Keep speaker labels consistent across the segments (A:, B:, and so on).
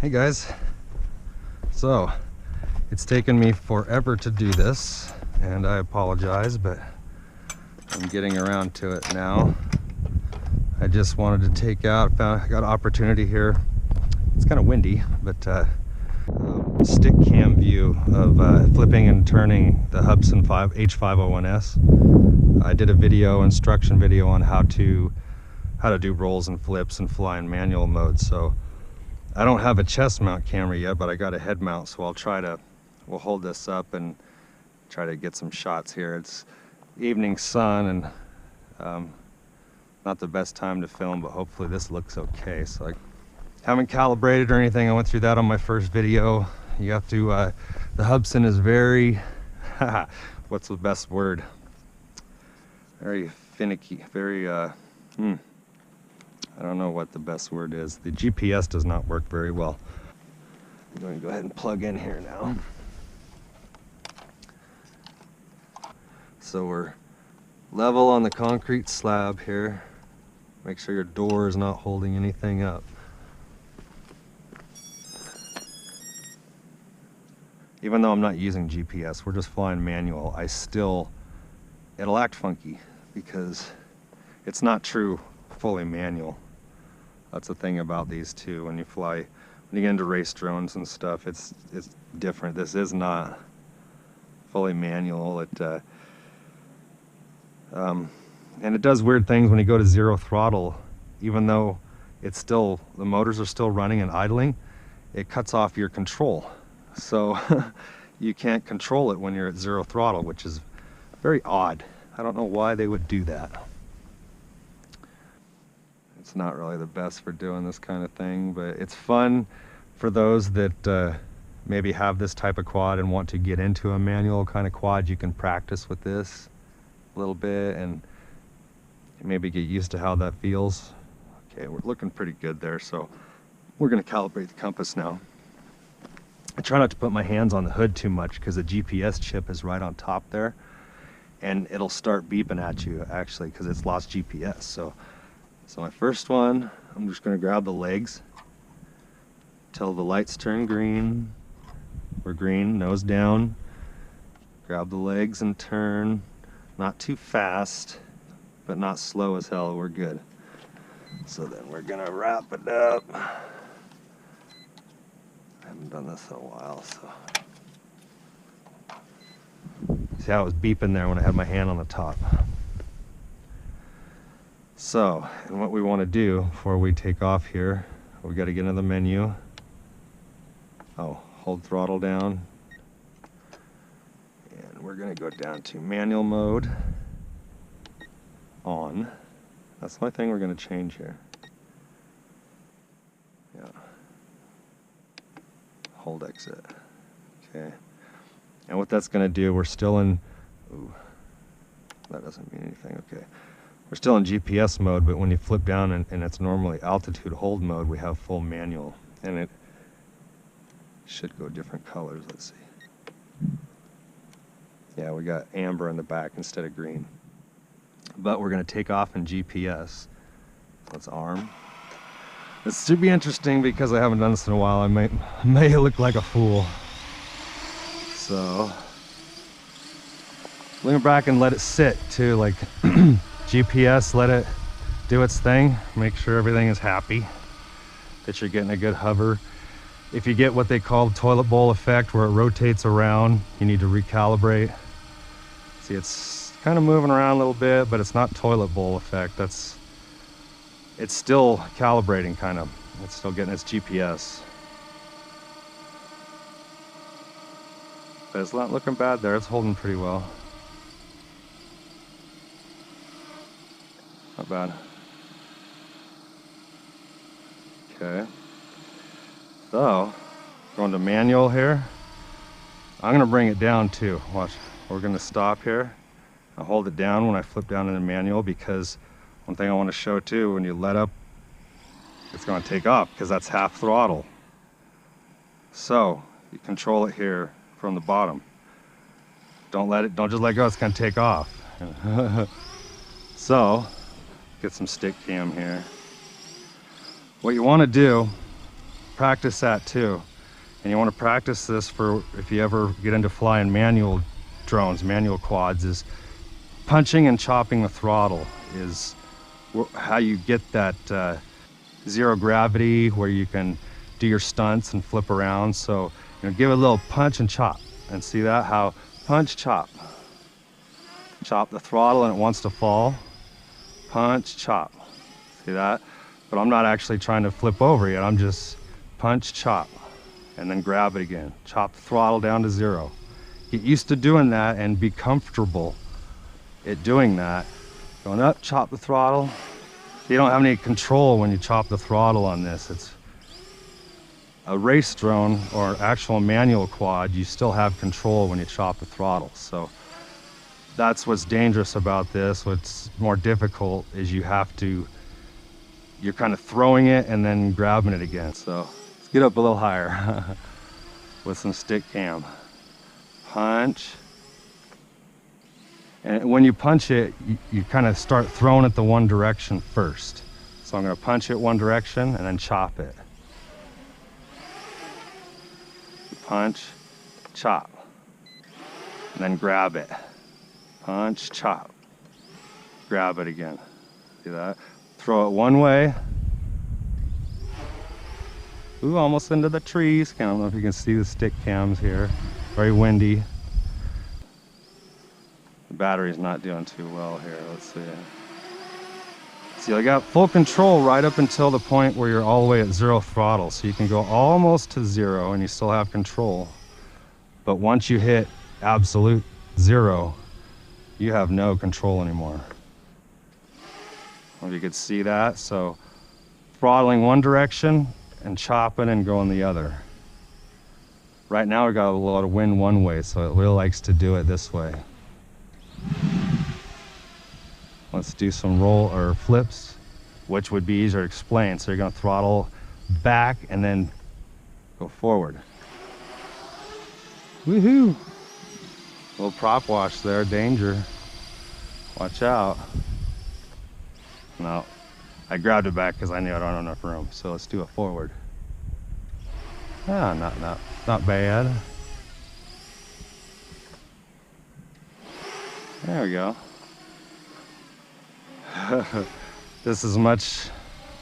A: Hey guys, so it's taken me forever to do this and I apologize, but I'm getting around to it now. I just wanted to take out, I got an opportunity here. It's kind of windy, but stick cam view of flipping and turning the Hubsan H501S. I did a instruction video on how to do rolls and flips and fly in manual mode. So I don't have a chest mount camera yet, but I got a head mount, so we'll hold this up and try to get some shots here. It's evening sun and not the best time to film, but hopefully this looks okay. So I haven't calibrated or anything. I went through that on my first video. You have to, the Hubsan is very, what's the best word? Very finicky, very, I don't know what the best word is. The GPS does not work very well. I'm going to go ahead and plug in here now. So we're level on the concrete slab here. Make sure your door is not holding anything up. Even though I'm not using GPS, we're just flying manual, it'll act funky because it's not true fully manual. That's the thing about these two. When you get into race drones and stuff, it's different. This is not fully manual. And it does weird things when you go to zero throttle. Even though the motors are still running and idling, it cuts off your control. So you can't control it when you're at zero throttle, which is very odd. I don't know why they would do that. It's not really the best for doing this kind of thing, but it's fun for those that maybe have this type of quad and want to get into a manual kind of quad. You can practice with this a little bit and maybe get used to how that feels. Okay, we're looking pretty good there, so we're going to calibrate the compass now. I try not to put my hands on the hood too much because the GPS chip is right on top there, and it'll start beeping at you actually because it's lost GPS. So my first one, I'm just going to grab the legs till the lights turn green. We're green, nose down. Grab the legs and turn. Not too fast, but not slow as hell. We're good. So then we're going to wrap it up. I haven't done this in a while, so. See how it was beeping there when I had my hand on the top. So, and what we want to do before we take off here, we got to get into the menu. Oh, hold throttle down. And we're going to go down to manual mode. On. That's the only thing we're going to change here. Yeah. Hold exit. Okay. And what that's going to do, we're still in, ooh, that doesn't mean anything. Okay. We're still in GPS mode, but when you flip down and it's normally altitude hold mode, we have full manual. And it should go different colors. Let's see. Yeah, we got amber in the back instead of green. But we're going to take off in GPS. Let's arm. This should be interesting because I haven't done this in a while. I may look like a fool. So, lean back and let it sit too, like GPS, let it do its thing. Make sure everything is happy, that you're getting a good hover. If you get what they call the toilet bowl effect, where it rotates around, you need to recalibrate. See, it's kind of moving around a little bit, but it's not toilet bowl effect. It's still calibrating kind of. It's still getting its GPS. But it's not looking bad there. It's holding pretty well. Not bad. Okay. So, going to manual here. I'm going to bring it down too. Watch. We're going to stop here. I'll hold it down when I flip down in the manual, because one thing I want to show too, when you let up, it's going to take off because that's half throttle. So, you control it here from the bottom. Don't just let go, it's going to take off. So, get some stick cam here. What you want to do practice that too. And you want to practice this for if you ever get into flying manual drones, manual quads, is punching and chopping the throttle is how you get that zero gravity where you can do your stunts and flip around. So, you know, give it a little punch and chop, and see that, how punch, chop. Chop the throttle and it wants to fall. Punch, chop. See that? But I'm not actually trying to flip over yet. I'm just punch, chop, and then grab it again. Chop the throttle down to 0. Get used to doing that and be comfortable at doing that. Going up, chop the throttle. You don't have any control when you chop the throttle on this. It's a race drone or actual manual quad. You still have control when you chop the throttle. So that's what's dangerous about this. What's more difficult is you're kind of throwing it and then grabbing it again. So let's get up a little higher with some stick cam. Punch. And when you punch it, you kind of start throwing it the one direction first. So I'm going to punch it one direction and then chop it. Punch, chop, and then grab it. Punch, chop, grab it again. See that? Throw it one way. Ooh, almost into the trees. I don't know if you can see the stick cams here. Very windy. The battery's not doing too well here. Let's see. See, I got full control right up until the point where you're all the way at 0 throttle. So you can go almost to 0 and you still have control. But once you hit absolute 0, you have no control anymore. If you could see that. So throttling one direction and chopping and going the other. Right now we got a lot of wind one way, so it really likes to do it this way. Let's do some roll or flips, which would be easier to explain. So you're going to throttle back and then go forward. Woohoo! Little prop wash there, danger. Watch out. No, I grabbed it back because I knew I don't have enough room. So let's do it forward. Ah, not bad. There we go. This is much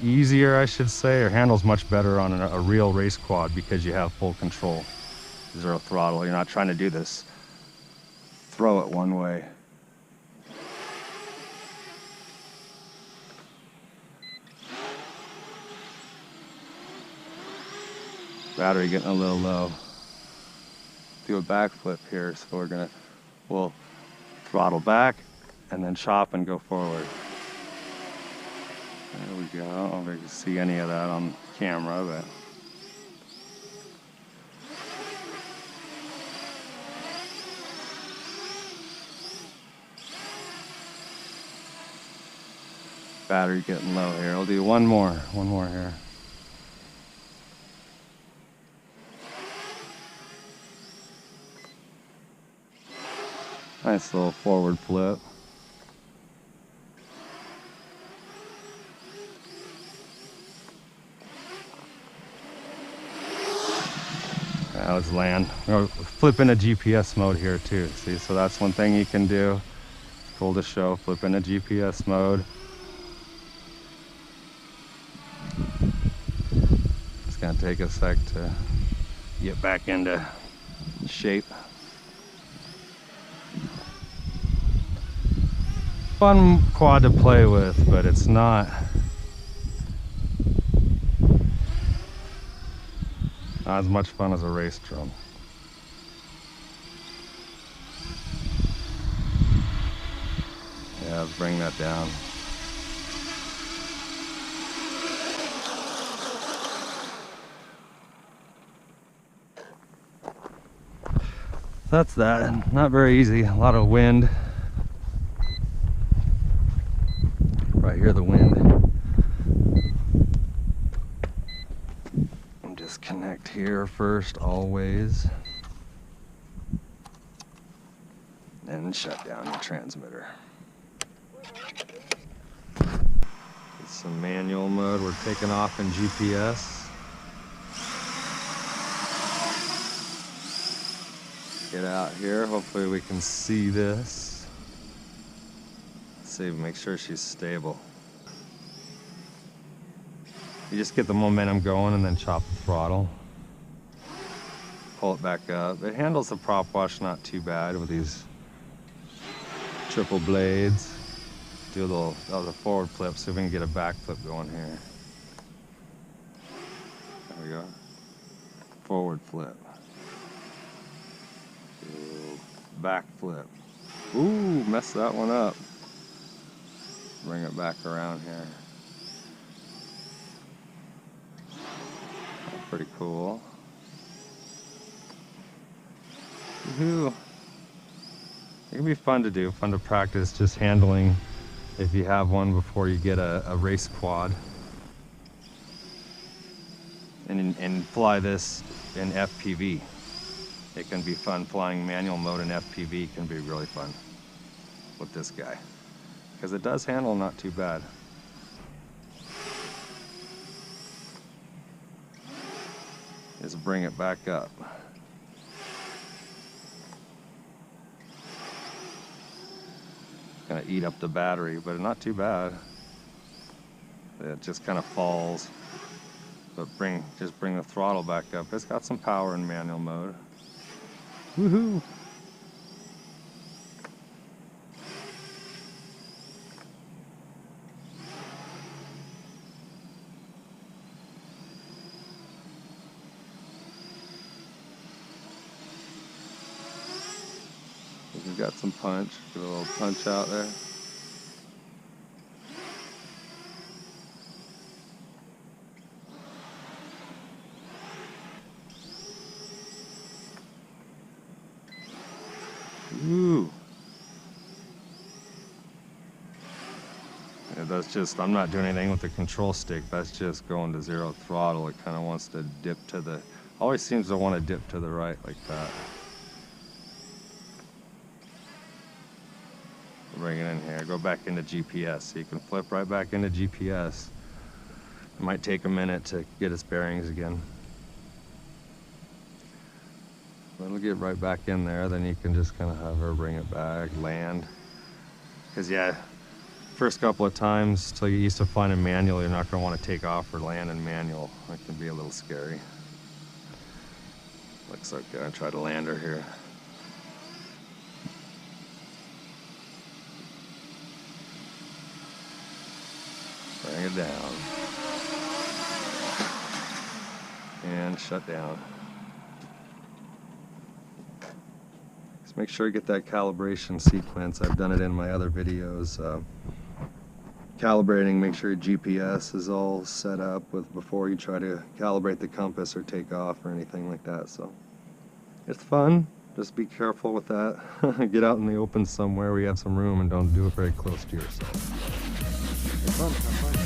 A: easier, I should say, or handles much better on a real race quad because you have full control. 0 throttle. You're not trying to do this. Throw it one way. Battery getting a little low. Do a backflip here, so we'll throttle back and then chop and go forward. There we go. I don't know if you can see any of that on camera, but battery getting low here. I'll do one more here. Nice little forward flip. Now let's land. We're flip into GPS mode here too. See, so that's one thing you can do. Cool to show. Flip into GPS mode. It's gonna take a sec to get back into shape. Fun quad to play with, but it's not as much fun as a race drone. Yeah, let's bring that down. That's that. Not very easy. A lot of wind. Right here, the wind. Disconnect here first, always. And shut down the transmitter. It's some manual mode. We're taking off in GPS. Get out here, hopefully we can see this. Let's see, make sure she's stable. You just get the momentum going and then chop the throttle. Pull it back up. It handles the prop wash not too bad with these triple blades. Do a little, that was a forward flip, see if we can get a back flip going here. There we go. Forward flip. Back flip. Ooh, messed that one up. Bring it back around here. Pretty cool. Woohoo. It can be fun to do, fun to practice just handling if you have one before you get a race quad. And fly this in FPV. It can be fun flying manual mode in FPV, can be really fun with this guy. Because it does handle not too bad. Just bring it back up. Gonna eat up the battery, but not too bad. It just kind of falls. But just bring the throttle back up. It's got some power in manual mode. Woohoo! We've got some punch. Get a little punch out there. Ooh. Yeah, that's just, I'm not doing anything with the control stick. That's just going to zero throttle. It kind of wants to dip to the, always seems to want to dip to the right like that. Bring it in here, go back into GPS. So you can flip right back into GPS. It might take a minute to get its bearings again. But it'll get right back in there, then you can just kind of have her bring it back, land. Because yeah, first couple of times till you get used to flying in manual, you're not going to want to take off or land in manual. It can be a little scary. Looks like I'm going to try to land her here. Bring it down. And shut down. Just make sure you get that calibration sequence. I've done it in my other videos. Calibrating, make sure your GPS is all set up with before you try to calibrate the compass or take off or anything like that. So it's fun. Just be careful with that. Get out in the open somewhere where you have some room and don't do it very close to yourself. It's fun. Have fun.